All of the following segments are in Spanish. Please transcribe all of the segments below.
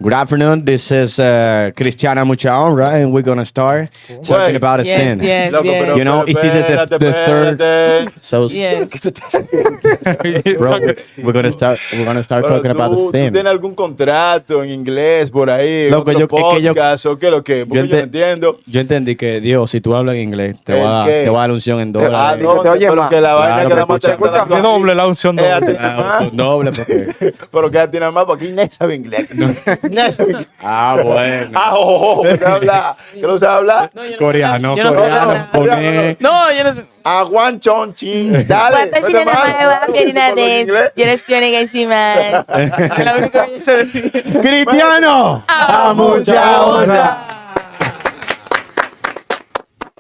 Good afternoon. This is Cristiana Mucha Honra, and we're gonna start talking about a sin. Yes, Loco, yes. pero You know, if it is the third, espérate. so Yes. bro, we're gonna start Pero talking about ¿tú the sin. tienes algún contrato en inglés por ahí? Loco, ¿Otro es que yo- podcast o qué lo que? Porque yo no entiendo. Yo entendí que Dios, si tú hablas en inglés, te ¿El va a qué? dar unción en Ah, dólares. no, te oye pero más. que la vaina Claro, que me la más escucha. Que doble la unción doble. Unción doble porque. Pero quédate nada más porque Inés sabe inglés. Inés sabe inglés. Bueno. Ah, ¿qué no habla? ¿Qué no sabe hablar? Coreano, Yo no sé coreano, hablar. japonés. No, yo no sé. Aguan chonchi. Dale. Watashi vete no mal. namae wa Kirina Con lo desu. inglés. Yoroshiku onegaishimasu. Es lo único que yo sé decir. ¡Cristiano! ¡A mucha honra!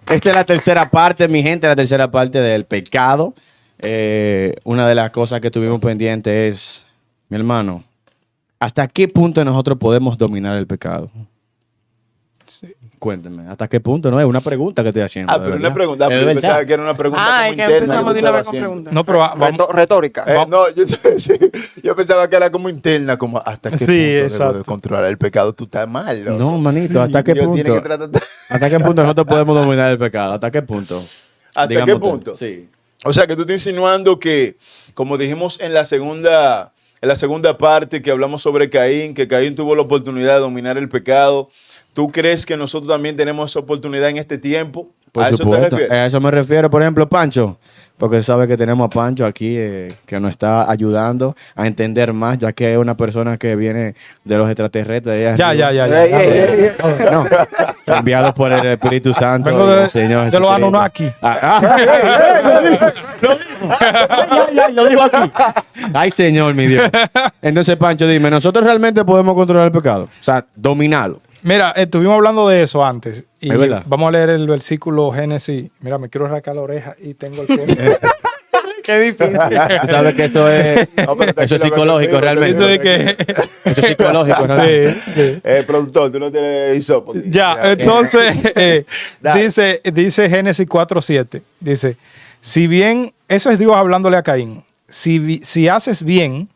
Esta es la tercera parte, mi gente, la tercera parte del pecado. Una de las cosas que tuvimos pendiente es, mi hermano, ¿hasta qué punto nosotros podemos dominar el pecado? Cuénteme, ¿hasta qué punto? No, es una pregunta que estoy haciendo. Ah, de pero verdad. una pregunta. Es Pero yo verdad. pensaba que era una pregunta Ah, como es que interna. empezamos que de tú una vez estabas con haciendo. preguntas. No, pero retórica. No, yo pensaba que era como interna, como hasta qué Sí, punto debo exacto. de controlar el pecado. Tú estás mal, loco. No, manito, ¿hasta qué Dios tiene punto? que tratar- ¿Hasta qué punto nosotros podemos dominar el pecado? ¿Hasta qué punto? ¿Hasta Dígame qué usted. punto? Sí. O sea, que tú estás insinuando que, como dijimos en la segunda parte que hablamos sobre Caín, que Caín tuvo la oportunidad de dominar el pecado. ¿Tú crees que nosotros también tenemos esa oportunidad en este tiempo? Por ¿A eso te supuesto, refieres? a eso me refiero, por ejemplo, Pancho, porque sabe que tenemos a Pancho aquí que nos está ayudando a entender más, ya que es una persona que viene de los extraterrestres. de allá Ya, arriba. ya, ya. No, enviado por el Espíritu Santo. Vengo y de, el Señor de los Jesucristo. Anunnaki. Lo digo aquí. Ay, Señor, mi Dios. Entonces, Pancho, dime, ¿nosotros realmente podemos controlar el pecado? O sea, dominarlo. Mira, estuvimos hablando de eso antes. Y Es verdad. vamos a leer el versículo Génesis. Mira, me quiero rascar la oreja y tengo el pelo. Qué difícil. Tú sabes que eso es, No, pero eso es tranquilo, psicológico tranquilo, realmente. Esto de que... Eso es psicológico realmente. Sí, sí. Productor, tú no tienes hisopo. Ya, entonces Dale. dice Génesis 4:7. Dice, si bien, eso es Dios hablándole a Caín, si haces bien,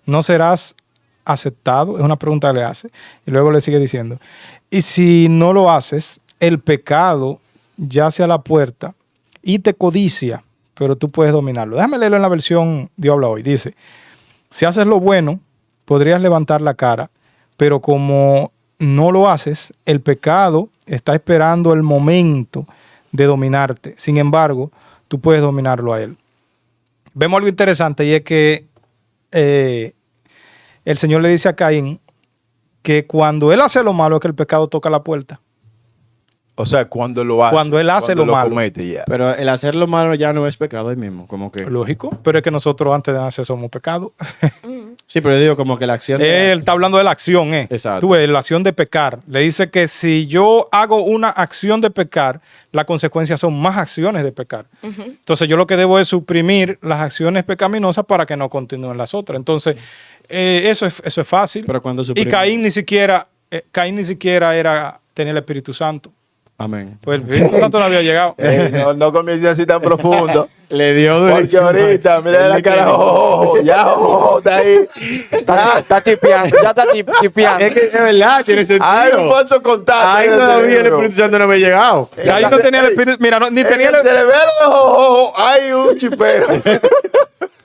no serás aceptado. Es una pregunta que le hace. Y luego le sigue diciendo, y si no lo haces, el pecado yace a la puerta y te codicia, pero tú puedes dominarlo. Déjame leerlo en la versión Dios habla hoy. Dice, si haces lo bueno, podrías levantar la cara, pero como no lo haces, el pecado está esperando el momento de dominarte. Sin embargo, tú puedes dominarlo a él. Vemos algo interesante y es que el Señor le dice a Caín que cuando él hace lo malo es que el pecado toca la puerta. O sea, cuando lo hace. Cuando él hace cuando lo malo. comete, ya. Pero el hacer lo malo ya no es pecado ahí mismo, como que... Lógico. Pero es que nosotros antes de nacer somos pecado. Sí, pero yo digo como que la acción... Él está hablando de la acción, Exacto. Tú ves, la acción de pecar. Le dice que si yo hago una acción de pecar, las consecuencias son más acciones de pecar. Entonces yo lo que debo es suprimir las acciones pecaminosas para que no continúen las otras. Entonces, eso es fácil. Pero cuando Y suprimimos- Caín ni siquiera era tener el Espíritu Santo. Amén. Pues el Espíritu Santo no había llegado. No comiences así tan profundo. Le dio Porque durísimo. ahorita, mira la cara, ya, está ahí. Está chipeando, ya está chipeando. Es que es verdad, tiene sentido. Hay un falso contacto. Ahí en el todavía el cerebro. Espíritu Santo no había llegado. Ahí no tenía el Espíritu, mira, ni En tenía el cerebro hay un chipero.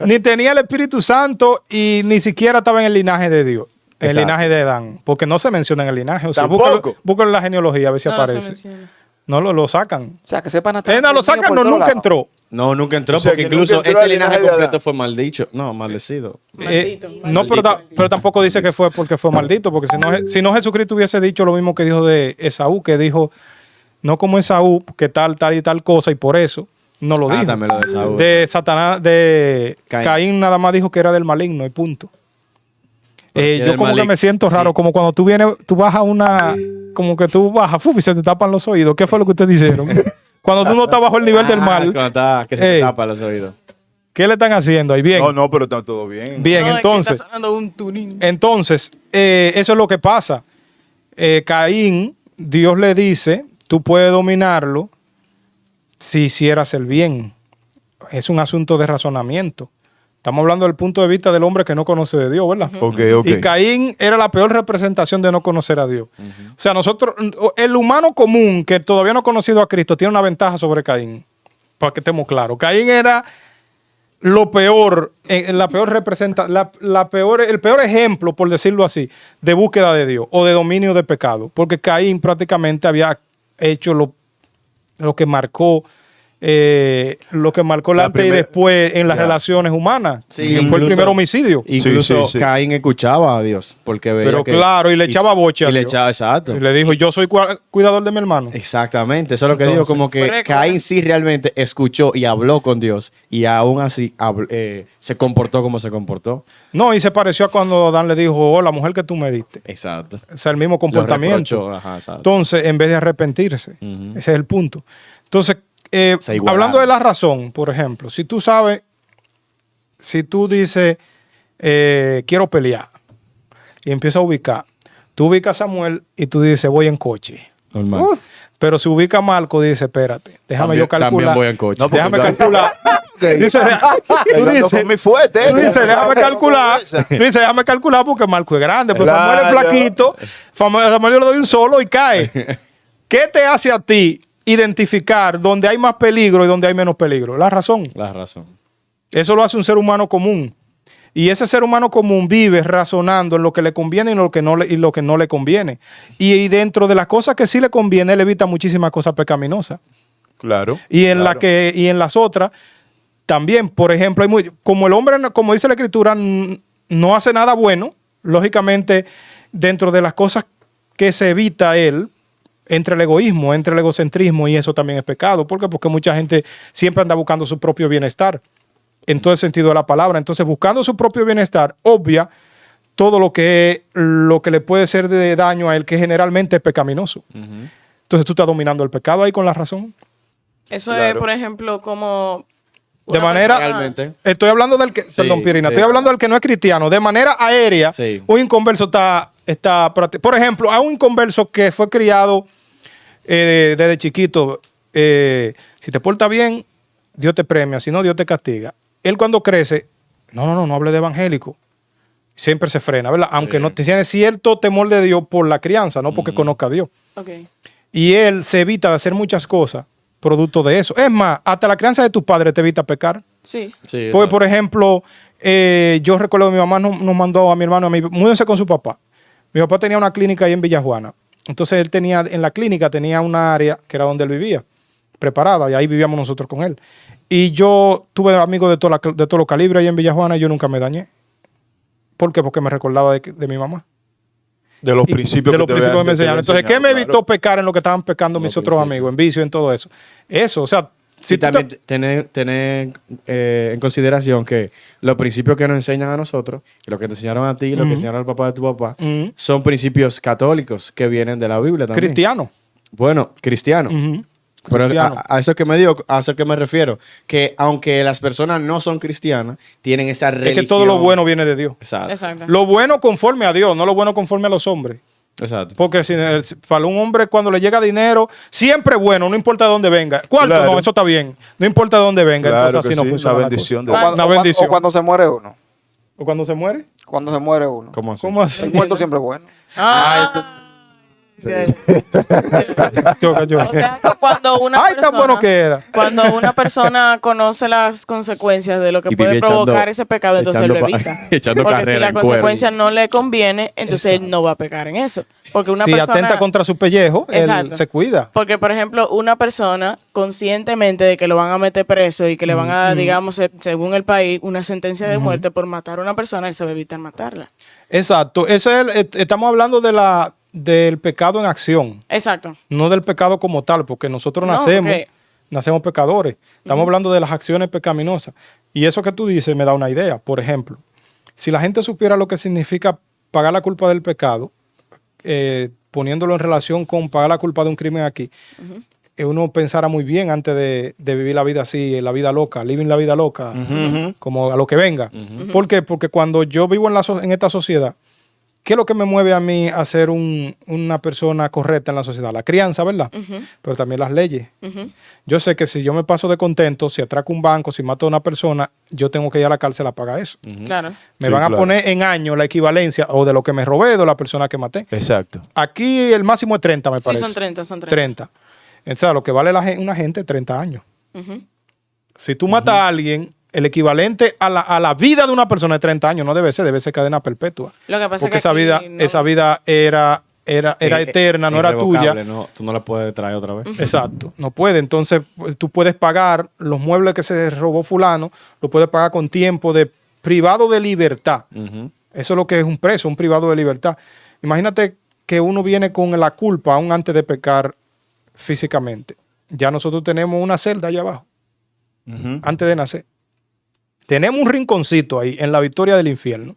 ni tenía el Espíritu Santo y ni siquiera estaba en el linaje de Dios, en el Exacto. linaje de Adán, porque no se menciona en el linaje. O sea, Tampoco. búscalo en la genealogía a ver si No, no se aparece. menciona. No lo sacan. O sea, que sepan hasta. No lo sacan, no, nunca entró. No, nunca entró, O sea, porque que incluso nunca entró este al linaje linaje de completo Adán. fue maldito. No, maldecido. Maldito, No, pero tampoco dice que fue porque fue maldito, porque si no Jesucristo hubiese dicho lo mismo que dijo de Esaú, que dijo, no como Esaú, que tal y tal cosa, y por eso no lo dijo. Dámelo de Esaú. De Satanás, de Caín. Caín nada más dijo que era del maligno y punto. Pero si es Yo del como que maligno, me siento raro, sí. como cuando tú vienes, tú vas a una, como que tú bajas, ¡fuf! Y se te tapan los oídos. ¿Qué fue lo que ustedes dijeron? Cuando tú no estás bajo el nivel del mal, Cuando está, que se te Ey. tapa los oídos. ¿qué le están haciendo ahí? Bien, No, pero está todo bien. bien, No, entonces. Es que está sonando un tuning. Entonces, eso es lo que pasa. Caín, Dios le dice, tú puedes dominarlo si hicieras el bien. Es un asunto de razonamiento. Estamos hablando del punto de vista del hombre que no conoce de Dios, ¿verdad? Ok, ok. Y Caín era la peor representación de no conocer a Dios. O sea, nosotros, el humano común que todavía no ha conocido a Cristo tiene una ventaja sobre Caín. Para que estemos claros. Caín era lo peor, la peor el peor ejemplo, por decirlo así, de búsqueda de Dios o de dominio de pecado. Porque Caín prácticamente había hecho lo que marcó el antes y después en las relaciones humanas. Sí, Y fue el incluso- primer homicidio. Incluso Sí. Caín escuchaba a Dios. Porque veía Pero que- claro, y le echaba boche a Y le Dios. echaba, exacto. Y le dijo, yo soy cuidador de mi hermano. Exactamente, eso es lo que digo, Entonces, como que fue Caín sí realmente escuchó y habló con Dios y aún así se comportó como se comportó. No, y se pareció a cuando Adán le dijo, oh, la mujer que tú me diste. Exacto. O sea, el mismo Lo comportamiento. reprochó, ajá, exacto. Entonces, en vez de arrepentirse, Ujú. ese es el punto. Entonces, Se igualaron. hablando de la razón, por ejemplo, si tú sabes, si tú dices, quiero pelear, y empiezas a ubicar, tú ubicas a Samuel y tú dices, voy en coche. Normal. Pero si ubica a Marco, dice, espérate, déjame yo calcular. También voy en coche. No, porque Déjame yo- calcular. Dice, tú Yo dices, con mi fuerte. Tú dices, déjame calcular. Tú dices, déjame calcular porque Marco es grande. Pues Samuel es Claro. flaquito. Samuel yo le doy un solo y cae. ¿Qué te hace a ti identificar dónde hay más peligro y dónde hay menos peligro? La razón. La razón. Eso lo hace un ser humano común. Y ese ser humano común vive razonando en lo que le conviene y lo que no le conviene. Y dentro de las cosas que sí le conviene, él evita muchísimas cosas pecaminosas. Claro. Y en, claro. y en las otras también, por ejemplo, como el hombre, como dice la Escritura, no hace nada bueno, lógicamente, dentro de las cosas que se evita él, entre el egoísmo, entre el egocentrismo, y eso también es pecado. ¿Por qué? Porque mucha gente siempre anda buscando su propio bienestar, en todo el sentido de la palabra. Entonces, buscando su propio bienestar, obvia todo lo que le puede ser de daño a él, que generalmente es pecaminoso. Entonces, tú estás dominando el pecado ahí con la razón. Eso Claro. es, por ejemplo, como... De una manera, persona- Realmente. estoy hablando del que, perdón, Pirina, sí. estoy hablando del que no es cristiano. De manera aérea, Sí. un inconverso por ejemplo, a un inconverso que fue criado desde chiquito, si te portas bien, Dios te premia, si no, Dios te castiga. Él cuando crece, no hable de evangélico. Siempre se frena, ¿verdad? Aunque no tiene cierto temor de Dios por la crianza, no porque conozca a Dios. Ok. Y él se evita de hacer muchas cosas producto de eso. Es más, hasta la crianza de tus padres te evita pecar. Sí. Sí, Porque, exacto. por ejemplo, yo recuerdo que mi mamá nos mandó a mi hermano y a mí, múdense con su papá. Mi papá tenía una clínica ahí en Villajuana. Entonces él tenía, en la clínica tenía una área que era donde él vivía, preparada, y ahí vivíamos nosotros con él. Y yo tuve amigos de todos los calibres ahí en Villajuana y yo nunca me dañé. ¿Por qué? Porque me recordaba de mi mamá. De los Y principios de los que te principios que me te enseñaron. Entonces, ¿qué me claro. evitó pecar en lo que estaban pecando mis Los otros principios. amigos? En vicio, en todo eso. Eso, o sea, Sí, si tú también tener en consideración que los principios que nos enseñan a nosotros, lo que te enseñaron a ti y lo que enseñaron al papá de tu papá, Ujú. son principios católicos que vienen de la Biblia también. cristiano. Bueno, cristiano. Ujú. Pero Cristiano. a eso que a eso que me refiero, que aunque las personas no son cristianas, tienen esa Es religión. que todo lo bueno viene de Dios. Exacto. Exacto. Lo bueno conforme a Dios, no lo bueno conforme a los hombres. Exacto. Porque para un hombre cuando le llega dinero, siempre es bueno, no importa de dónde venga. Cuarto, Claro. no, eso está bien. No importa de dónde venga, Claro entonces que así no sí, funciona. una la bendición cosa. de Una bendición. O cuando se muere uno. ¿O cuando se muere? Cuando se muere uno. ¿Cómo así? ¿Cómo así? El muerto siempre es bueno. Ah, ok. Choca, choca. O sea, que cuando una Ay, tan bueno que era. Cuando una persona conoce las consecuencias de lo que Y puede vive provocar echando- ese pecado, entonces echando lo pa- evita. echando Porque si carrera la en cuero. consecuencia no le conviene, entonces él no va a pecar en eso. Porque una Si persona... atenta contra su pellejo, él Exacto. se cuida. Porque, por ejemplo, una persona conscientemente de que lo van a meter preso y que le van a dar, digamos, según el país, una sentencia de muerte por matar a una persona, él se va a evitar matarla. Exacto. Estamos hablando del pecado en acción, Exacto. no del pecado como tal, porque nosotros No, nacemos porque- pecadores. Estamos hablando de las acciones pecaminosas. Y eso que tú dices me da una idea. Por ejemplo, si la gente supiera lo que significa pagar la culpa del pecado, poniéndolo en relación con pagar la culpa de un crimen aquí, uno pensara muy bien antes de vivir la vida así, la vida loca, living la vida loca, como a lo que venga. ¿Por qué? Porque cuando yo vivo en esta sociedad, ¿qué es lo que me mueve a mí a ser una persona correcta en la sociedad? La crianza, ¿verdad? Pero también las leyes. Yo sé que si yo me paso de contento, si atraco un banco, si mato a una persona, yo tengo que ir a la cárcel a pagar eso. Claro. Me Sí, van a claro. poner en años la equivalencia o de lo que me robé o de la persona que maté. Exacto. Aquí el máximo es 30, me Sí, parece. son 30, son 30. 30. O sea, lo que vale una gente es 30 años. Ujú. Si tú matas a alguien, el equivalente a la vida de una persona es 30 años. No debe ser cadena perpetua. Lo que pasa Porque es que esa vida era eterna, no era tuya. Irrevocable, no, tú no la puedes traer otra vez. Exacto, no puede. Entonces, tú puedes pagar los muebles que se robó fulano, lo puedes pagar con tiempo de privado de libertad. Ujú. Eso es lo que es un preso, un privado de libertad. Imagínate que uno viene con la culpa aún antes de pecar físicamente. Ya nosotros tenemos una celda allá abajo, Ujú. antes de nacer. Tenemos un rinconcito ahí en la victoria del infierno.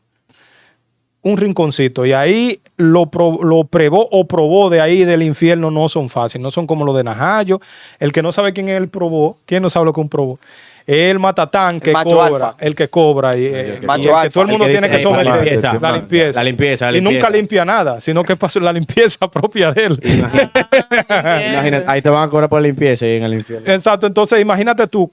Un rinconcito. Y ahí lo probó de ahí del infierno no son fáciles. No son como los de Najayo. El que no sabe quién es el probó, ¿quién no sabe lo que es un probó? El matatán que macho cobra, alfa. el que cobra y macho el que alfa. todo el mundo El que tiene que dice, someter. la limpieza. La limpieza. La limpieza, la Y nunca limpieza. limpia nada, sino que pasó la limpieza propia de él. Imagínate, ahí te van a cobrar por limpieza y en el infierno. Exacto, entonces imagínate tú,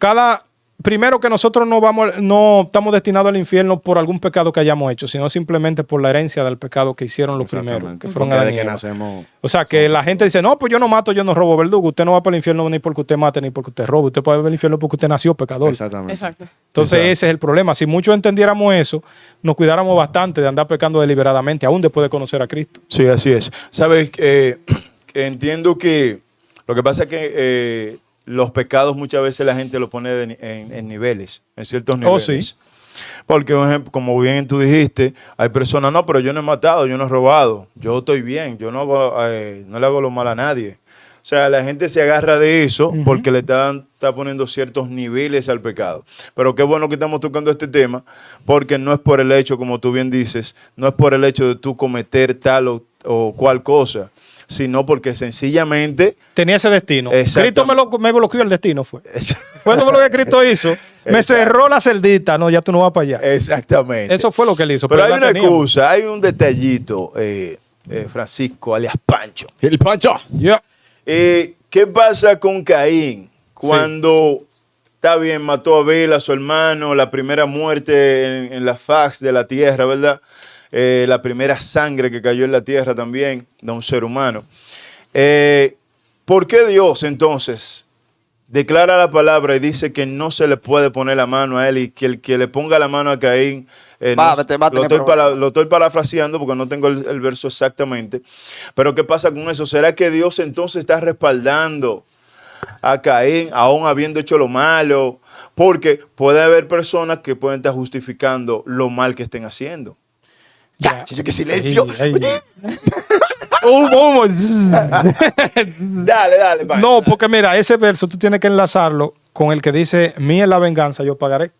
primero que nosotros no estamos destinados al infierno por algún pecado que hayamos hecho, sino simplemente por la herencia del pecado que hicieron los primeros, Exactamente. que fueron Porque Adán desde y que Eva. nacemos. O sea, que la gente dice, no, pues yo no mato, yo no robo, verdugo. Usted no va para el infierno ni porque usted mate, ni porque usted robe. Usted puede ir al infierno porque usted nació pecador. Exactamente. Exacto. Entonces Exacto. ese es el problema. Si muchos entendiéramos eso, nos cuidáramos bastante de andar pecando deliberadamente, aún después de conocer a Cristo. Sí, así es. Sabes, entiendo que lo que pasa es que los pecados muchas veces la gente los pone en niveles, en ciertos niveles. Oh, sí. Porque, por ejemplo, como bien tú dijiste, hay personas, no, pero yo no he matado, yo no he robado, yo estoy bien, yo no le hago lo mal a nadie. O sea, la gente se agarra de eso porque le está poniendo ciertos niveles al pecado. Pero qué bueno que estamos tocando este tema, porque no es por el hecho, como tú bien dices, no es por el hecho de tú cometer tal o cual cosa, sino porque sencillamente... Tenía ese destino. Exacto. Cristo me bloqueó el destino, fue. Fue lo que Cristo hizo. Me Exacto. cerró la celdita. No, ya tú no vas para allá. Exactamente. Eso fue lo que él hizo. Pero hay la una teníamos. cosa, hay un detallito, Francisco, alias Pancho. El Pancho. Ya. ¿Qué pasa con Caín cuando, está bien, mató a Abel, a su hermano, la primera muerte en la faz de la tierra, ¿verdad? La primera sangre que cayó en la tierra también de un ser humano. ¿Por qué Dios entonces declara la palabra y dice que no se le puede poner la mano a él y que el que le ponga la mano a Caín, Va a tener problemas. lo estoy parafraseando porque no tengo el verso exactamente, pero ¿qué pasa con eso? ¿Será que Dios entonces está respaldando a Caín aún habiendo hecho lo malo? Porque puede haber personas que pueden estar justificando lo mal que estén haciendo. Ya. Chicho, qué silencio. Ey, ey. Dale, Pancho. No, porque mira, ese verso tú tienes que enlazarlo con el que dice, mía es la venganza, yo pagaré.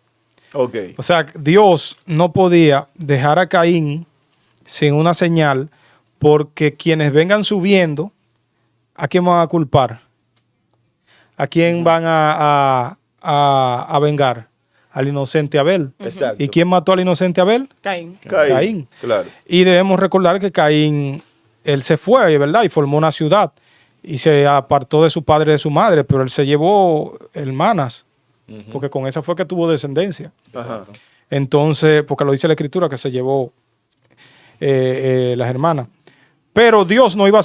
Ok. O sea, Dios no podía dejar a Caín sin una señal porque quienes vengan subiendo, ¿a quién van a culpar? ¿A quién van a vengar? Al inocente Abel. Exacto. ¿Y quién mató al inocente Abel? Caín. Caín. Claro. Y debemos recordar que Caín, él se fue, ¿verdad? Y formó una ciudad. Y se apartó de su padre y de su madre, pero él se llevó hermanas, porque con esa fue que tuvo descendencia. Ajá. Entonces, porque lo dice la Escritura, que se llevó las hermanas. Pero Dios no iba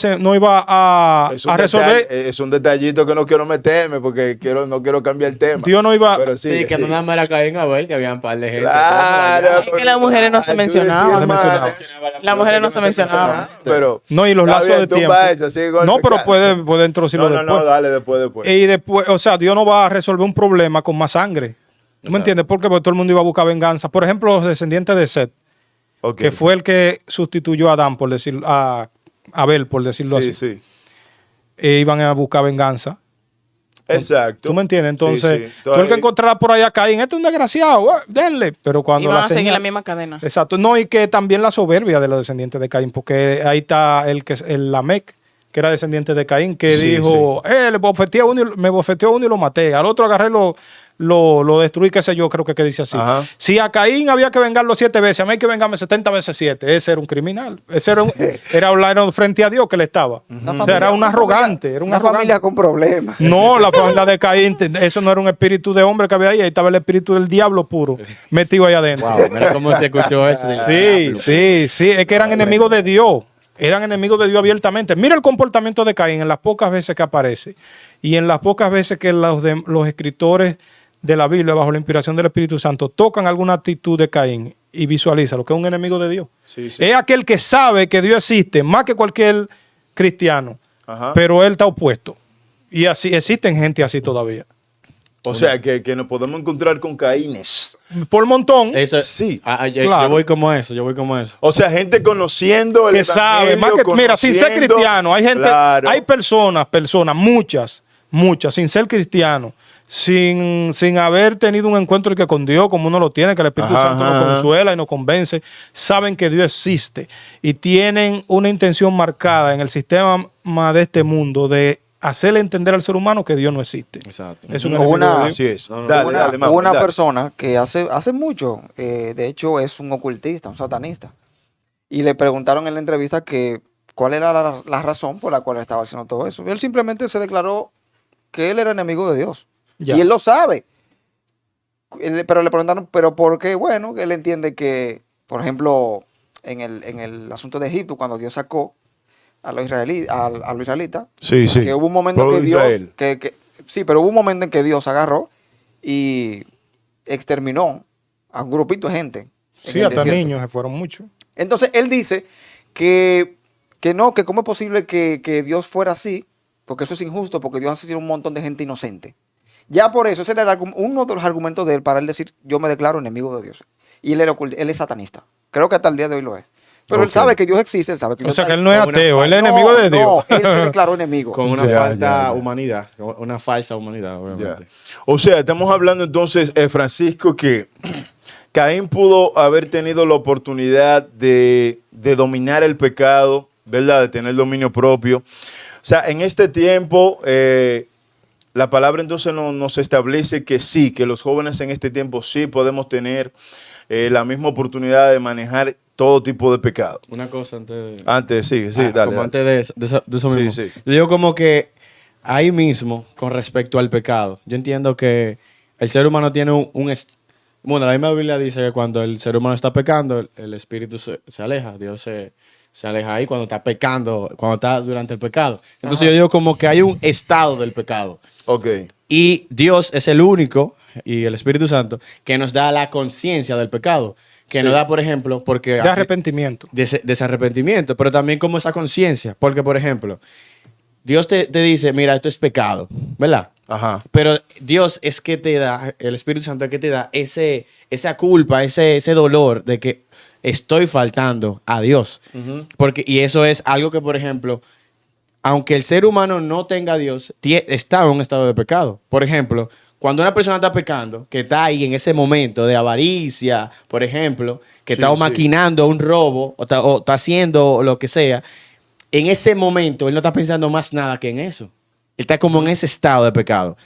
a resolver. Es un detallito que no quiero meterme porque no quiero cambiar el tema. Dios no iba. Pero Sí, que no nada más era Caín a ver, que había un par de gente. Claro. Es que las mujeres no se mencionaban. Las mujeres no se mencionaban. Pero, No, y los está lazos bien, de tú tiempo. vas a eso, sigue con el No, pero pecado. puede introducirlo No, después. dale, después. Y después, o sea, Dios no va a resolver un problema con más sangre. ¿Tú me entiendes? Porque todo el mundo iba a buscar venganza. Por ejemplo, los descendientes de Set, Ok. que fue el que sustituyó a Adán, por decir, a Abel, por decirlo Sí, así. sí. Iban a buscar venganza. Exacto. ¿Tú me entiendes? Entonces, Sí, sí. tú el que encontrará por ahí a Caín, este es un desgraciado, denle. Pero Y cuando van la a seguir señal- la misma cadena. Exacto. No, y que también la soberbia de los descendientes de Caín, porque ahí está el Lamec, que era descendiente de Caín, que Sí, dijo, me bofeteó uno y lo maté. Al otro agarré lo destruí, qué sé yo, creo que dice así. Ajá. Si a Caín había que vengarlo 7 veces, a mí hay que vengarme 70 veces 7. Ese era un criminal. Ese era hablar frente a Dios que le estaba. O sea, era un arrogante. Era Una familia con problemas. No, la familia de Caín, eso no era un espíritu de hombre que había ahí estaba el espíritu del diablo puro, metido ahí adentro. Wow, mira cómo se escuchó eso. Sí, es que eran enemigos de Dios. Eran enemigos de Dios abiertamente. Mira el comportamiento de Caín en las pocas veces que aparece y en las pocas veces que los escritores de la Biblia, bajo la inspiración del Espíritu Santo, tocan alguna actitud de Caín y visualiza lo que es un enemigo de Dios. Sí, sí. Es aquel que sabe que Dios existe más que cualquier cristiano, Ajá. pero él está opuesto. Y así existen gente así todavía. O sea, que nos podemos encontrar con Caínes. Por montón. Eso, Sí. Yo voy como eso, yo voy como eso. O sea, gente conociendo el Que sabe, más que, mira, sin ser cristiano, hay gente, claro. hay personas, muchas, sin ser cristiano, sin haber tenido un encuentro que con Dios, como uno lo tiene, que el Espíritu Ajá, Santo ajá. nos consuela y nos convence, saben que Dios existe y tienen una intención marcada en el sistema de este mundo de hacerle entender al ser humano que Dios no existe. Exacto. Es un O enemigo una- de Dios. Así es. No, no. Dale, Una, dale, Mau, hubo una dale. persona que hace mucho, de hecho es un ocultista, un satanista, y le preguntaron en la entrevista que cuál era la razón por la cual él estaba haciendo todo eso. Él simplemente se declaró que él era enemigo de Dios. Ya. Y él lo sabe. Pero le preguntaron, ¿pero por qué? Bueno, él entiende que, por ejemplo, en el asunto de Egipto, cuando Dios sacó a los israelitas, Sí, sí. que hubo un momento Pueblo que de Dios, Israel. sí, pero hubo un momento en que Dios agarró y exterminó a un grupito de gente. en Sí, el hasta desierto. niños se fueron muchos. Entonces él dice que no, que cómo es posible que Dios fuera así, porque eso es injusto, porque Dios hace un montón de gente inocente. Ya por eso, ese era uno de los argumentos de él para él decir, yo me declaro enemigo de Dios. Y él es satanista. Creo que hasta el día de hoy lo es. Pero él Ok. sabe que Dios existe, él sabe que O Dios sea que está él no es Con una ateo, él es No, enemigo de Dios. No, él se declaró enemigo. Con una Ya, falta ya, ya. humanidad, una falsa humanidad, Ya. obviamente. O sea, estamos hablando entonces, Francisco, que Caín pudo haber tenido la oportunidad de dominar el pecado, ¿verdad? De tener dominio propio. O sea, en este tiempo, la palabra entonces nos establece que sí, que los jóvenes en este tiempo sí podemos tener la misma oportunidad de manejar todo tipo de pecado. Una cosa antes de... Antes, sí, dale. como dale. antes de eso Sí, mismo. sí. Yo digo como que ahí mismo, con respecto al pecado, yo entiendo que el ser humano tiene bueno, la misma Biblia dice que cuando el ser humano está pecando, el espíritu se aleja, Dios se aleja ahí cuando está pecando, cuando está durante el pecado. Entonces yo digo como que hay un estado del pecado. Ok. Y Dios es el único, y el Espíritu Santo, que nos da la conciencia del pecado. Que nos da, por ejemplo, porque... De arrepentimiento. De ese arrepentimiento, pero también como esa conciencia. Porque, por ejemplo, Dios te dice, mira, esto es pecado, ¿verdad? Ajá. Pero Dios es que te da, el Espíritu Santo es que te da esa culpa, ese dolor de que estoy faltando a Dios. Porque, y eso es algo que, por ejemplo, aunque el ser humano no tenga a Dios, está en un estado de pecado. Por ejemplo, cuando una persona está pecando, que está ahí en ese momento de avaricia, por ejemplo, que Sí, está sí. maquinando un robo o está haciendo lo que sea, en ese momento él no está pensando más nada que en eso. Él está como en ese estado de pecado.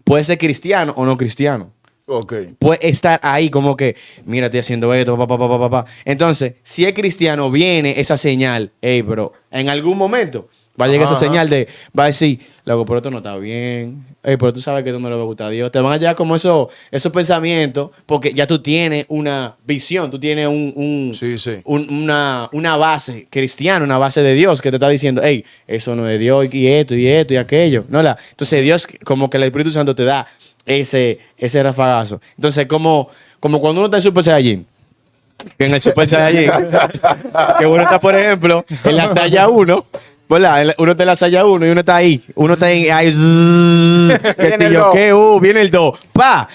Puede ser cristiano o no cristiano. Ok. Puede estar ahí como que, mira, estoy haciendo esto, pa. Entonces, si es cristiano, viene esa señal. Hey, bro, en algún momento va a llegar esa señal va a decir, loco, pero esto no está bien. Hey, pero tú sabes que esto no le va a gustar a Dios. Te van a llegar como esos pensamientos, porque ya tú tienes una visión, tú tienes Sí, sí. una base cristiana, una base de Dios que te está diciendo, hey, eso no es de Dios y esto y aquello. ¿No? Entonces Dios, como que el Espíritu Santo te da ese rafagazo. Entonces, como cuando uno está en Super Saiyajin, que en el Super Saiyajin, que uno está, por ejemplo, en la talla 1, ¿verdad? Uno está en la talla 1 y uno está ahí. Uno está ahí, que Viene si el yo dos. qué, viene el 2. ¡Pa!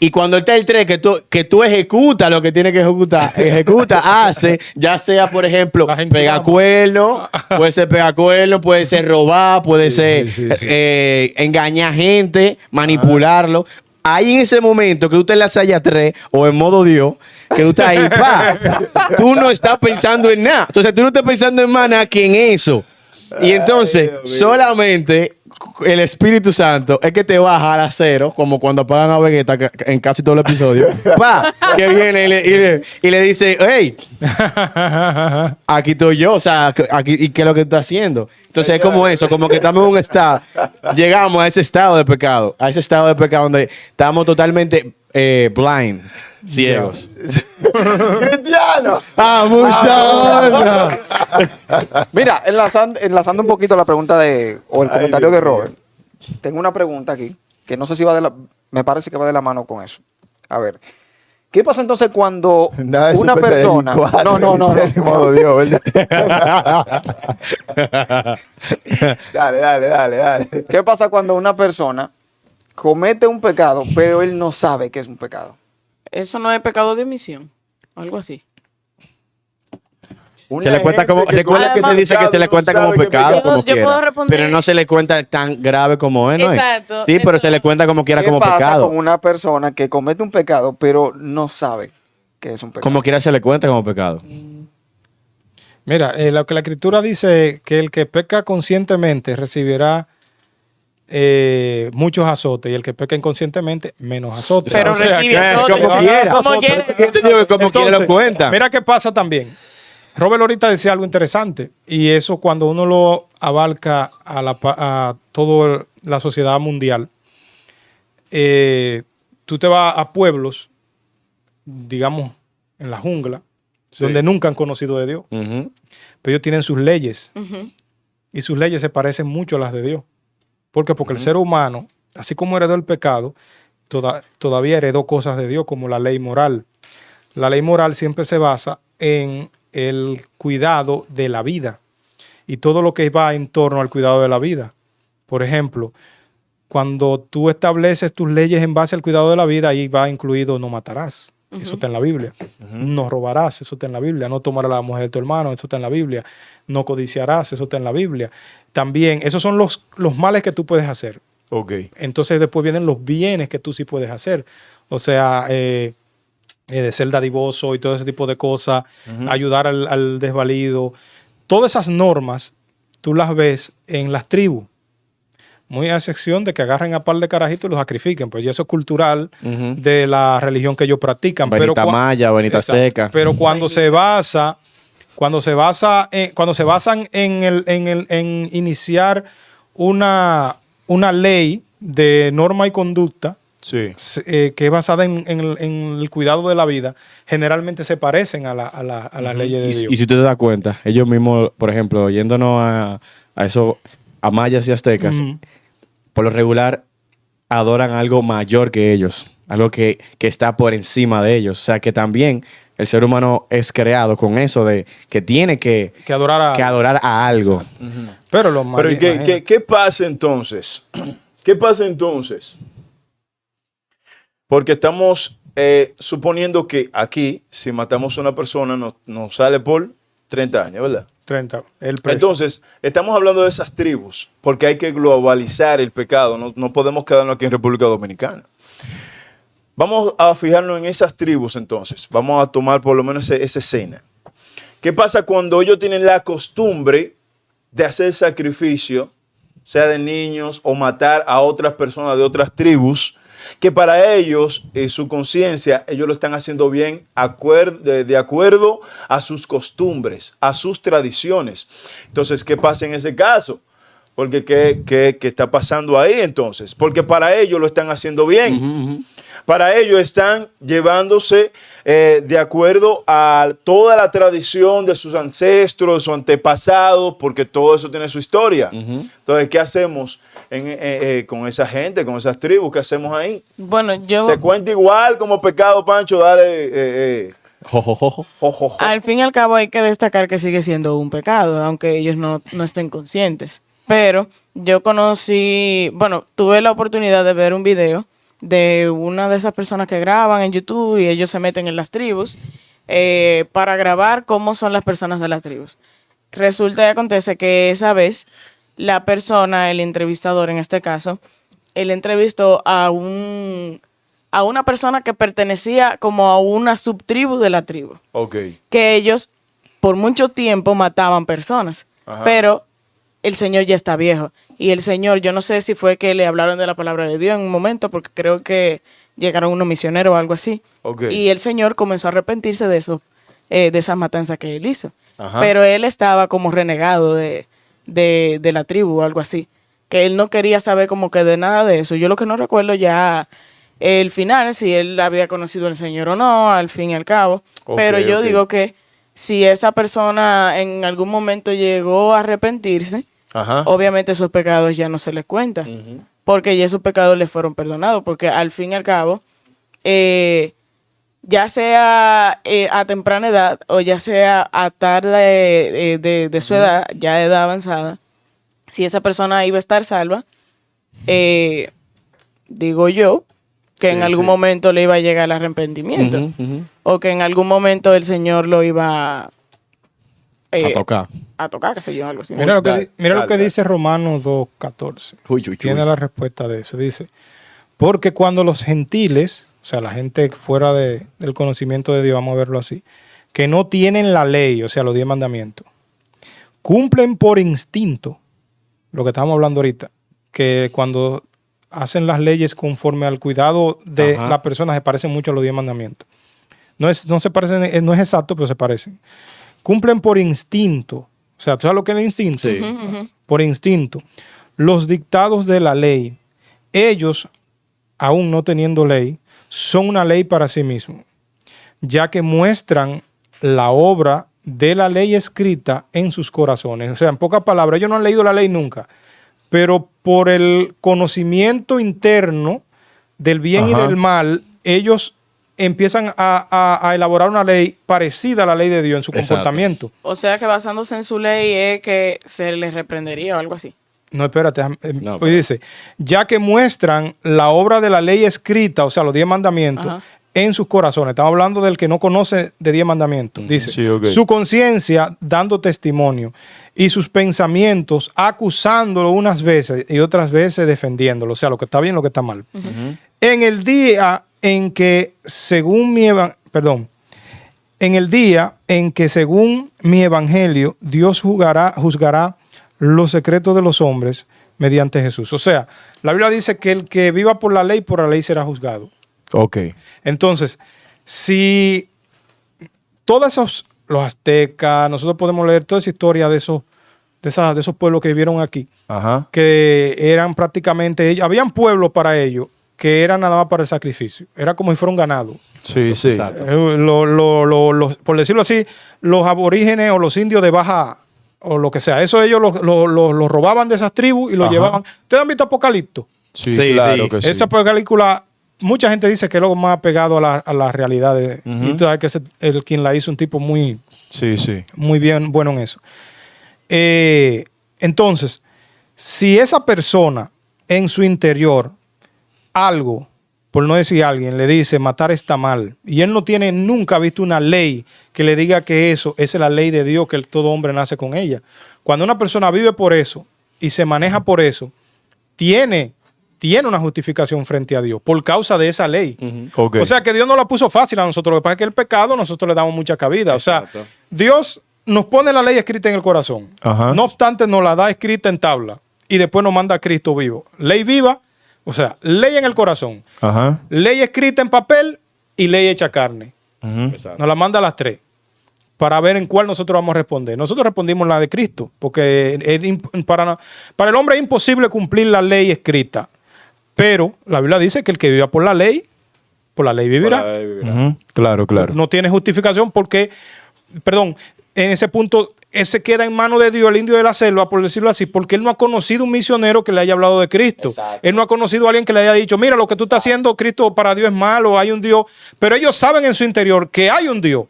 Y cuando está el 3, que tú ejecutas lo que tienes que ejecuta, hace, ya sea, por ejemplo, La gente pegacuerno, puede ser robar, puede ser sí, sí. engañar gente, manipularlo. Ahí en ese momento que tú estás en la saya 3 o en modo Dios, que tú estás ahí, tú no estás pensando en nada. Entonces tú no estás pensando en más nada que en eso. Y entonces, Dios mío. solamente el Espíritu Santo es que te va a bajar a cero, como cuando apagan a Vegeta en casi todo el episodio. Que viene y le dice, hey, aquí estoy yo, o sea, aquí, ¿y qué es lo que está haciendo? Entonces es como eso, como que estamos en un estado, llegamos a ese estado de pecado, donde estamos totalmente blind, ciegos. ¡Cristiano! ¡Ah, mucha! Mira, enlazando un poquito la pregunta o el comentario de Robert, tengo una pregunta aquí, que no sé si me parece que va de la mano con eso. A ver, ¿qué pasa entonces cuando Nada de una Super Saiyan persona... 4, No. ni modo Dios, ¿verdad? Dale. ¿Qué pasa cuando una persona comete un pecado, pero él no sabe que es un pecado? Eso no es pecado de omisión, algo así. Se le cuenta como, recuerda que se dice que se le cuenta como pecado, como yo quiera. puedo responder. Pero no se le cuenta tan grave como es, ¿no? Exacto, Sí, pero eso. se le cuenta como quiera ¿Qué como pasa pecado. con una persona que comete un pecado, pero no sabe que es un pecado? Como quiera se le cuenta como pecado. Mira, lo que la escritura dice que el que peca conscientemente recibirá muchos azotes y el que peca inconscientemente menos azotes. Pero O sea, recibe que- azotes. como quiera. Como quiera. Como quiera lo cuenta. Mira qué pasa también. Robert ahorita decía algo interesante y eso cuando uno lo abarca a toda la sociedad mundial, tú te vas a pueblos, digamos, en la jungla, donde nunca han conocido de Dios, Ujú. pero ellos tienen sus leyes Ujú. y sus leyes se parecen mucho a las de Dios. ¿Por qué? Porque el ser humano, así como heredó el pecado, todavía heredó cosas de Dios como la ley moral. La ley moral siempre se basa en el cuidado de la vida y todo lo que va en torno al cuidado de la vida. Por ejemplo, cuando tú estableces tus leyes en base al cuidado de la vida, ahí va incluido no matarás. Eso está en la Biblia. No robarás, eso está en la Biblia. No tomarás a la mujer de tu hermano, eso está en la Biblia. No codiciarás, eso está en la Biblia. También, esos son los males que tú puedes hacer. Ok. Entonces después vienen los bienes que tú sí puedes hacer. O sea, de ser dadivoso y todo ese tipo de cosas, ayudar al desvalido. Todas esas normas tú las ves en las tribus. Muy a excepción de que agarren a par de carajitos y los sacrifiquen. Pues ya eso es cultural Ujú. de la religión que ellos practican. Benita Maya, Benita Exacto. Azteca. Pero cuando se basan en iniciar una ley de norma y conducta Sí. que es basada en el cuidado de la vida, generalmente se parecen a las leyes de Dios. Y si tú te das cuenta, ellos mismos, por ejemplo, yéndonos a eso, a mayas y aztecas, Ujú. por lo regular adoran algo mayor que ellos, algo que está por encima de ellos. O sea, que también el ser humano es creado con eso de que tiene que adorar a algo. Pero los Pero ¿y imagínate. qué pasa entonces? ¿Qué pasa entonces? Porque estamos suponiendo que aquí, si matamos a una persona, nos sale por 30 años, ¿verdad? 30, el precio. Entonces, estamos hablando de esas tribus, porque hay que globalizar el pecado. No podemos quedarnos aquí en República Dominicana. Vamos a fijarnos en esas tribus entonces. Vamos a tomar por lo menos esa escena. ¿Qué pasa cuando ellos tienen la costumbre de hacer sacrificio, sea de niños o matar a otras personas de otras tribus, que para ellos, en su conciencia, ellos lo están haciendo bien de acuerdo a sus costumbres, a sus tradiciones? Entonces, ¿qué pasa en ese caso? Porque ¿qué está pasando ahí entonces? Porque para ellos lo están haciendo bien. Ujú, ujú. Para ellos están llevándose de acuerdo a toda la tradición de sus ancestros, de sus antepasados, porque todo eso tiene su historia. Entonces, ¿qué hacemos con esa gente, con esas tribus? ¿Qué hacemos ahí? Bueno, yo ¿Se cuenta igual como pecado, Pancho? Dale. Jojojojo. Jojojo. al fin y al cabo hay que destacar que sigue siendo un pecado, aunque ellos no estén conscientes. Pero yo tuve la oportunidad de ver un video de una de esas personas que graban en YouTube y ellos se meten en las tribus para grabar cómo son las personas de las tribus. Resulta y acontece que esa vez la persona, el entrevistador en este caso, él entrevistó a una persona que pertenecía como a una subtribu de la tribu, Ok. que ellos por mucho tiempo mataban personas, Ajá. pero el señor ya está viejo. Y el Señor, yo no sé si fue que le hablaron de la palabra de Dios en un momento, porque creo que llegaron unos misioneros o algo así. Ok. Y el Señor comenzó a arrepentirse de eso, de esas matanzas que él hizo. Ajá. Pero él estaba como renegado de la tribu o algo así. Que él no quería saber como que de nada de eso. Yo lo que no recuerdo ya el final, si él había conocido al Señor o no, al fin y al cabo. Ok, Pero yo ok. digo que si esa persona en algún momento llegó a arrepentirse, Ajá. obviamente esos pecados ya no se les cuenta. Porque ya esos pecados le fueron perdonados. Porque al fin y al cabo, ya sea a temprana edad o ya sea a tarde de su edad, ya de edad avanzada, si esa persona iba a estar salva, digo yo, que Sí, en algún sí. momento le iba a llegar el arrepentimiento. Ujú, ujú. O que en algún momento el Señor lo iba A tocar. a tocar, qué sé yo, algo así. Mira lo que, Dale, mira lo dale, que dale. dice Romanos 2:14. Uy, uy, uy. Tiene la respuesta de eso. Dice, porque cuando los gentiles, o sea, la gente fuera del conocimiento de Dios, vamos a verlo así, que no tienen la ley, o sea, los 10 mandamientos, cumplen por instinto, lo que estábamos hablando ahorita, que cuando hacen las leyes conforme al cuidado de Ajá. la persona se parecen mucho a los 10 mandamientos. No se parecen, no es exacto, pero se parecen. Cumplen por instinto. O sea, ¿tú sabes lo que es el instinto? Sí. Por instinto. Los dictados de la ley, ellos, aún no teniendo ley, son una ley para sí mismos, ya que muestran la obra de la ley escrita en sus corazones. O sea, en pocas palabras, ellos no han leído la ley nunca, pero por el conocimiento interno del bien y Ajá. del mal, ellos empiezan a elaborar una ley parecida a la ley de Dios en su Exacto. comportamiento. O sea que basándose en su ley es que se les reprendería o algo así. No, espérate. No, Pues dice, ya que muestran la obra de la ley escrita, o sea, los 10 mandamientos, Ajá. en sus corazones. Estamos hablando del que no conoce de 10 mandamientos. Dice, Sí, ok. su conciencia dando testimonio y sus pensamientos acusándolo unas veces y otras veces defendiéndolo. O sea, lo que está bien, lo que está mal. En el día en que, según en el día en que según mi evangelio, Dios juzgará los secretos de los hombres mediante Jesús. O sea, la Biblia dice que el que viva por la ley será juzgado. Ok. Entonces, si todos los aztecas, nosotros podemos leer toda esa historia de esos pueblos que vivieron aquí, Ajá. que eran prácticamente ellos, habían pueblos para ellos que eran nada más para el sacrificio. Era como si fuera un ganado. Sí, sí. Exacto. Por decirlo así, los aborígenes o los indios de baja o lo que sea, eso ellos los robaban de esas tribus y los Ajá. llevaban. ¿Ustedes han visto Apocalipto? Sí, Sí, claro sí. que sí. Esa película, mucha gente dice que es lo más pegado a la realidad. Ujú. Y tú sabes que el quien la hizo un tipo muy, Sí, sí. muy bien, bueno en eso. Entonces, si esa persona en su interior, algo, por no decir alguien, le dice matar está mal, y él no tiene nunca visto una ley que le diga que esa es la ley de Dios, que todo hombre nace con ella. Cuando una persona vive por eso y se maneja por eso, tiene una justificación frente a Dios por causa de esa ley. Ok. O sea que Dios no la puso fácil a nosotros. Lo que pasa es que el pecado nosotros le damos mucha cabida. O sea, Exacto. Dios nos pone la ley escrita en el corazón. Ajá. No obstante, nos la da escrita en tabla. Y después nos manda a Cristo vivo. Ley viva, o sea, ley en el corazón. Ajá. Ley escrita en papel y ley hecha carne. Ujú. Exacto. Nos la manda a las tres para ver en cuál nosotros vamos a responder. Nosotros respondimos la de Cristo, porque para el hombre es imposible cumplir la ley escrita. Pero la Biblia dice que el que viva por la ley vivirá. Ujú. Claro, claro. No tiene justificación porque, perdón, en ese punto, él se queda en manos de Dios, el indio de la selva, por decirlo así, porque él no ha conocido un misionero que le haya hablado de Cristo. Exacto. Él no ha conocido a alguien que le haya dicho, mira, lo que tú estás haciendo, Cristo para Dios es malo, hay un Dios. Pero ellos saben en su interior que hay un Dios.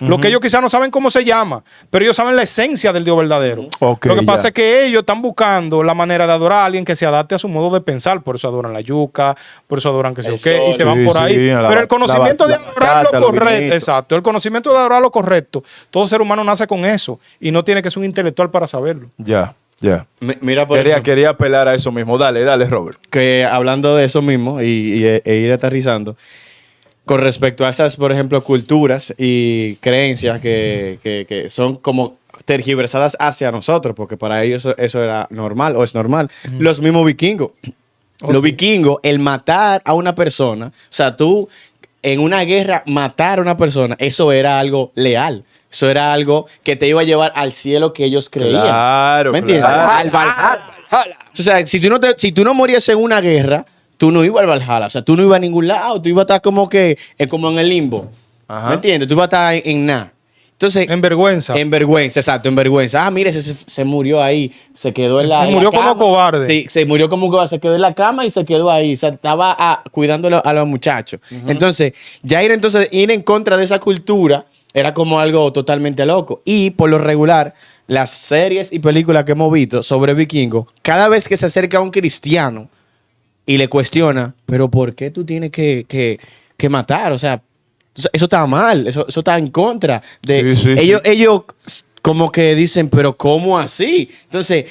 Lo que ellos quizás no saben cómo se llama, pero ellos saben la esencia del Dios verdadero. Ok, Lo que pasa ya. es que ellos están buscando la manera de adorar a alguien que se adapte a su modo de pensar. Por eso adoran la yuca, por eso adoran que sé El yo qué, y sol. se van Sí, por ahí. sí, Pero el conocimiento de adorar batata, lo los correcto, vinitos. exacto, el conocimiento de adorar lo correcto, todo ser humano nace con eso y no tiene que ser un intelectual para saberlo. Ya, ya. Mira, por ejemplo, Quería apelar a eso mismo. Dale, dale, Robert. que hablando de eso mismo e ir aterrizando, con respecto a esas, por ejemplo, culturas y creencias que son como tergiversadas hacia nosotros, porque para ellos eso era normal o es normal. Los mismos vikingos. Los vikingos, el matar a una persona, o sea, tú en una guerra matar a una persona, eso era algo leal. Eso era algo que te iba a llevar al cielo que ellos creían. Claro, ¿Me entiendes? claro. Al Valhalla. O sea, si tú no morías en una guerra, tú no ibas al Valhalla. O sea, tú no ibas a ningún lado. Tú ibas a estar como en el limbo. Ajá. ¿Me entiendes? Tú ibas a estar en nada. Entonces, En vergüenza. en vergüenza, exacto, en vergüenza. Ah, mire, se murió ahí. Se quedó en la Se murió en la como cama. cobarde. Sí, se murió como cobarde. Se quedó en la cama y se quedó ahí. O sea, estaba cuidando a los muchachos. Entonces, ya ir en contra de esa cultura era como algo totalmente loco. Y por lo regular, las series y películas que hemos visto sobre vikingos, cada vez que se acerca a un cristiano y le cuestiona, pero ¿por qué tú tienes que matar? O sea, eso está mal, eso está en contra de Sí, sí, ellos como que dicen, pero ¿cómo así? Entonces,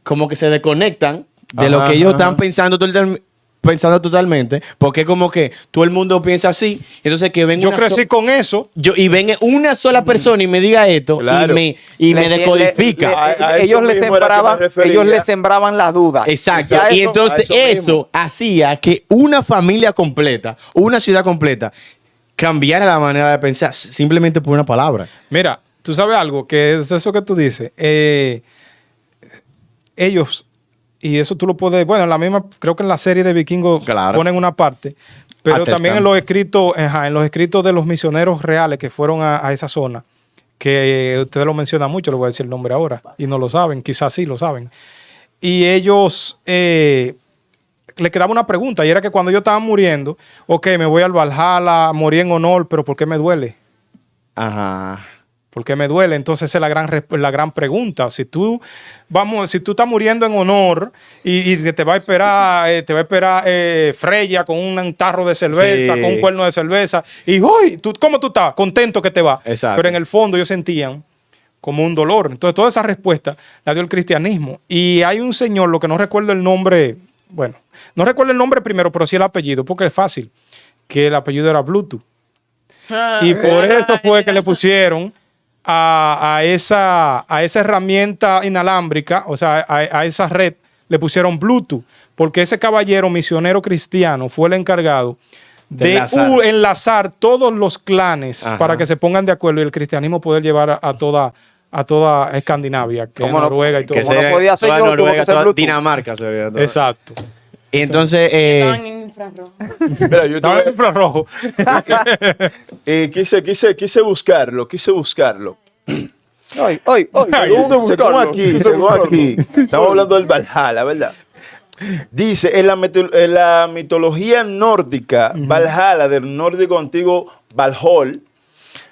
como que se desconectan de lo Ajá, que ellos ajá. están pensando totalmente, porque como que todo el mundo piensa así, entonces que ven Yo crecí con eso. y ven una sola persona y me diga esto Claro. y me decodifica. A eso ellos le mismo era que me refería. ellos le sembraban la duda. Exacto. Ya Y eso- entonces a eso mismo. eso hacía que una familia completa, una ciudad completa, cambiara la manera de pensar simplemente por una palabra. Mira, tú sabes algo, que es eso que tú dices. Ellos, y eso tú lo puedes, bueno, en la misma, creo que en la serie de Vikingos Claro. ponen una parte, pero Atestan. también en los escritos de los misioneros reales que fueron a esa zona, que ustedes lo mencionan mucho, les voy a decir el nombre ahora, y no lo saben, quizás sí lo saben. Y ellos le quedaba una pregunta, y era que cuando ellos estaban muriendo, ok, me voy al Valhalla, morí en honor, pero ¿por qué me duele? Ajá. ¿Por qué me duele? Entonces esa es la gran pregunta. Si tú estás muriendo en honor y que te va a esperar Freya con un tarro de cerveza, Sí. con un cuerno de cerveza, y ¡uy! ¿Cómo tú estás? Contento que te va. Exacto. Pero en el fondo ellos sentían como un dolor. Entonces toda esa respuesta la dio el cristianismo. Y hay un señor, lo que no recuerdo el nombre, bueno, no recuerdo el nombre primero, pero sí el apellido, porque es fácil, que el apellido era Bluetooth. Y por eso fue que le pusieron a esa herramienta inalámbrica, o sea, a esa red, le pusieron Bluetooth, porque ese caballero misionero cristiano fue el encargado de enlazar todos los clanes Ajá. para que se pongan de acuerdo y el cristianismo poder llevar a toda Escandinavia, que es ¿Cómo no? Noruega y todo. Que Como no podía ser toda yo, tuvo Noruega, que ser toda Bluetooth. Dinamarca se veía todo. Exacto. Y entonces, Estaban en infrarrojo. Mira, yo Estaba en tuve- infrarrojo. quise buscarlo. Ay, ay, ay, Según aquí, estamos hablando del Valhalla, ¿verdad? Dice, en la mitología nórdica, Valhalla, del nórdico antiguo Valhall,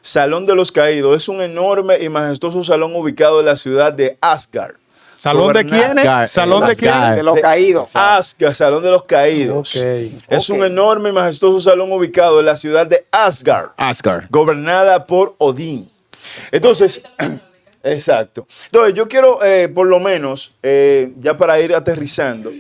Salón de los Caídos, es un enorme y majestuoso salón ubicado en la ciudad de Asgard. ¿Salón de quiénes? Asgard, ¿Salón de Asgard. quiénes? de los caídos. Asgard, Salón de los Caídos. Ok. Es un Ok. enorme y majestuoso salón ubicado en la ciudad de Asgard, Asgard. gobernada por Odín. Entonces, exacto. Entonces, yo quiero, por lo menos, ya para ir aterrizando,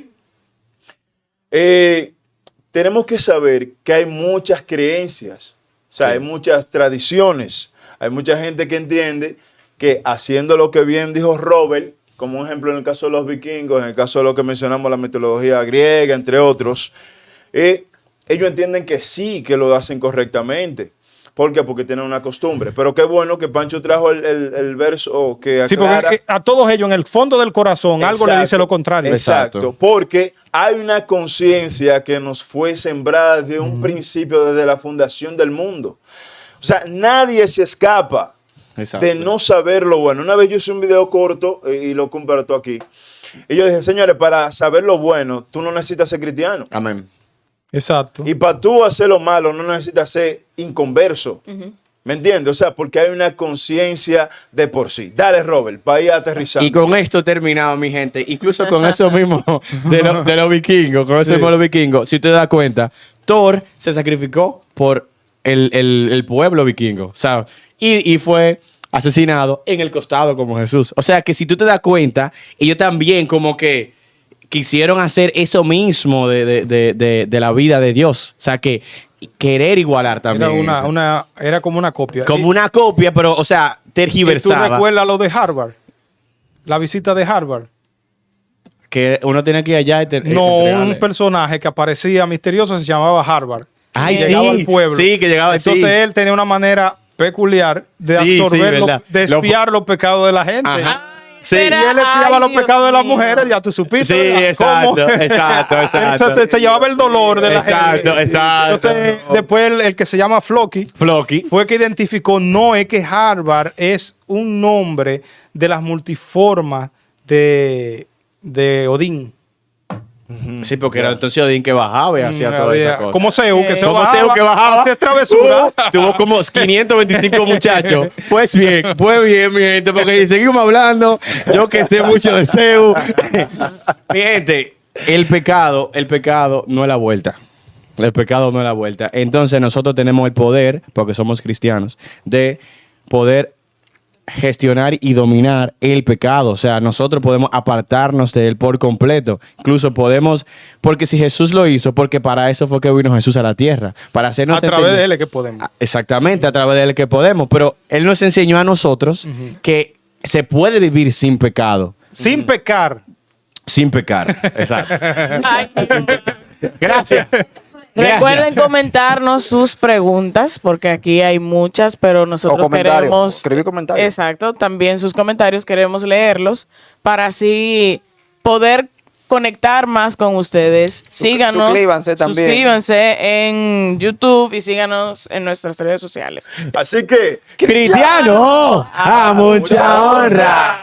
tenemos que saber que hay muchas creencias, o sea, hay muchas tradiciones, hay mucha gente que entiende que haciendo lo que bien dijo Robert, como un ejemplo en el caso de los vikingos, en el caso de lo que mencionamos, la mitología griega, entre otros, ellos entienden que sí, que lo hacen correctamente. ¿Por qué? Porque tienen una costumbre. Pero qué bueno que Pancho trajo el verso que Sí, aclara. porque a todos ellos en el fondo del corazón algo le dice Exacto, lo contrario. Exacto, Exacto. porque hay una conciencia que nos fue sembrada desde un principio, desde la fundación del mundo. O sea, nadie se escapa Exacto. de no saber lo bueno. Una vez yo hice un video corto y lo comparto aquí. Y yo dije, señores, para saber lo bueno, tú no necesitas ser cristiano. Amén. Exacto. Y para tú hacer lo malo, no necesitas ser inconverso. ¿Me entiendes? O sea, porque hay una conciencia de por sí. Dale, Robert, para ir aterrizando. Y con esto terminado, mi gente. Incluso con eso mismo de los vikingos, con eso mismo de los vikingos, si te das cuenta, Thor se sacrificó por el pueblo vikingo, ¿sabes? Y fue asesinado en el costado como Jesús. O sea que si tú te das cuenta, ellos también como que quisieron hacer eso mismo de la vida de Dios. O sea que querer igualar también. Era como una copia. Como una copia, pero, o sea, ¿Y tú tergiversaba. recuerdas lo de Harvard? La visita de Harvard. Que uno tiene que ir allá y No, entregarle. un personaje que aparecía misterioso se llamaba Harvard. Ay, Llegaba sí. al pueblo. Sí, que llegaba, Entonces sí. él tenía una manera peculiar de Sí, sí, absorber, verdad. de espiar los pecados de la gente. Ajá. Sí, y Será- él espiaba ay, los Dios pecados de las mío. mujeres, ya tú supiste. Sí, ¿verdad? exacto, ¿Cómo? exacto. Entonces se llevaba el dolor de la Exacto, gente. exacto. Entonces, después el que se llama Flocky Flocky. fue que identificó, no, es que Harvard es un nombre de las multiformas de Odín. Sí, porque era entonces Odín que bajaba y hacía toda esa cosa. Como Zeus, que se Como bajaba, Zeus que bajaba. hacía travesura. Tuvo como 525 muchachos. Pues bien, mi gente, porque si seguimos hablando, yo que sé mucho de Zeus. Mi gente, el pecado no es la vuelta. El pecado no es la vuelta. Entonces nosotros tenemos el poder, porque somos cristianos, de poder gestionar y dominar el pecado. O sea, nosotros podemos apartarnos de él por completo. Incluso podemos, porque si Jesús lo hizo, porque para eso fue que vino Jesús a la tierra, para hacernos A través entender- de él es que podemos. Exactamente, a través de él que podemos. Pero él nos enseñó a nosotros que se puede vivir sin pecado. Sin pecar. Sin pecar. Exacto. Ay, Gracias. recuerden comentarnos sus preguntas, porque aquí hay muchas, pero nosotros comentarios. queremos... Escribir comentarios. Exacto, también sus comentarios queremos leerlos para así poder conectar más con ustedes. Síganos. suscríbanse también. Suscríbanse en YouTube y síganos en nuestras redes sociales. Así que, Cristiano, a mucha honra.